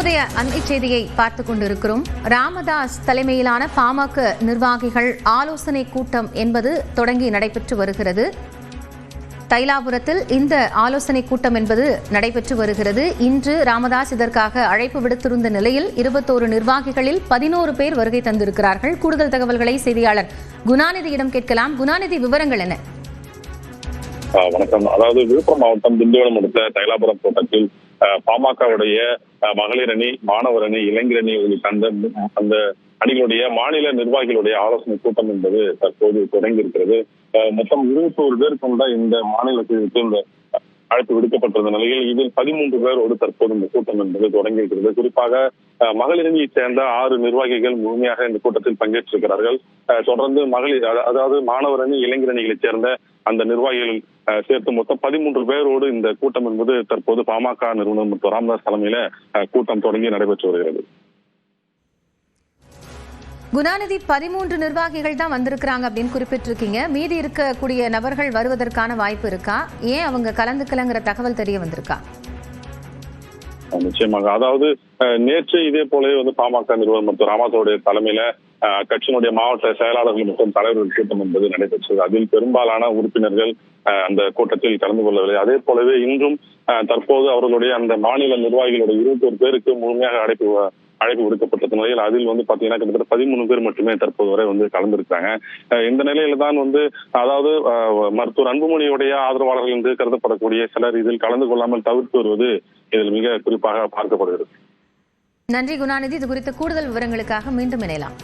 தற்போதைய அண்மை செய்தியை பார்த்துக் கொண்டிருக்கிறோம். ராமதாஸ் தலைமையிலான பாமக நிர்வாகிகள் ஆலோசனை கூட்டம் என்பது தொடங்கி நடைபெற்று வருகிறது. தைலாபுரத்தில் இந்த ஆலோசனை கூட்டம் என்பது நடைபெற்று வருகிறது. இன்று ராமதாஸ் இதற்காக அழைப்பு விடுத்திருந்த நிலையில் 21 நிர்வாகிகளில் 11 பேர் வருகை தந்திருக்கிறார்கள். கூடுதல் தகவல்களை செய்தியாளர் குணாநிதியிடம் கேட்கலாம். குணாநிதி, விவரங்கள் என்ன? வணக்கம். அதாவது விழுப்புரம் மாவட்டம் திண்டிவனம் அடுத்த தைலாபுரம் தோட்டத்தில் பாமகவுடைய மகளிர் அணி, மாணவர் அணி, இளைஞர் அணி உள்ளிட்ட அந்த அணிகளுடைய மாநில நிர்வாகிகளுடைய ஆலோசனை கூட்டம் என்பது தற்போது தொடங்கி இருக்கிறது. மொத்தம் 21 பேர் கொண்ட இந்த மாநிலத்திற்கு இந்த அழைப்பு விடுக்கப்பட்டிருந்த நிலையில் இதில் 13 பேரோடு தற்போது இந்த கூட்டம் என்பது தொடங்கி இருக்கிறது. குறிப்பாக மகளிர் அணியைச் சேர்ந்த 6 நிர்வாகிகள் முழுமையாக இந்த கூட்டத்தில் பங்கேற்றிருக்கிறார்கள். தொடர்ந்து மகளிர், அதாவது மாணவர் அணி, இளைஞர் அணிகளைச் சேர்ந்த அந்த நிர்வாகிகள் சேர்த்து மொத்தம் 13 பேரோடு இந்த கூட்டம் என்பது தற்போது பாமக நிறுவனர் மற்றும் ராமதாஸ் தலைமையில கூட்டம் தொடங்கி நடைபெற்று வருகிறது. குணாநிதி, 13 நிர்வாகிகள் தான் வந்திருக்கிறாங்க அப்படின்னு குறிப்பிட்டிருக்கீங்க. மீதி இருக்கக்கூடிய நபர்கள் வருவதற்கான வாய்ப்பு இருக்கா? ஏன் அவங்க கலந்துக்கலங்கிற தகவல் தெரிய வந்திருக்கா? நிச்சயமாக. அதாவது நேற்று இதே போலவே பாமக நிறுவனர் மற்றும் ராமதாஸுடைய தலைமையில கட்சியினுடைய மாவட்ட செயலாளர்கள் மற்றும் தலைவர்கள் கூட்டம் என்பது நடைபெற்றது. அதில் பெரும்பாலான உறுப்பினர்கள் அந்த கூட்டத்தில் கலந்து கொள்ளவில்லை. அதே போலவே இன்றும் தற்போது அவர்களுடைய அந்த மாநில நிர்வாகிகளுடைய 21 பேருக்கு முழுமையாக அழைப்பு விடுக்கப்பட்ட நிலையில் அதில் பாத்தீங்கன்னா கிட்டத்தட்ட 13 பேர் மட்டுமே தற்போது வரை கலந்திருக்காங்க. இந்த நிலையில தான் அதாவது மருத்துவர் அன்புமணியுடைய ஆதரவாளர்கள் என்று கருதப்படக்கூடிய சிலர் இதில் கலந்து கொள்ளாமல் தவிர்த்து வருவது இதில் மிக குறிப்பாக பார்க்கப்படுகிறது. நன்றி குணாநிதி. இது குறித்த கூடுதல் விவரங்களுக்காக மீண்டும் இணையலாம்.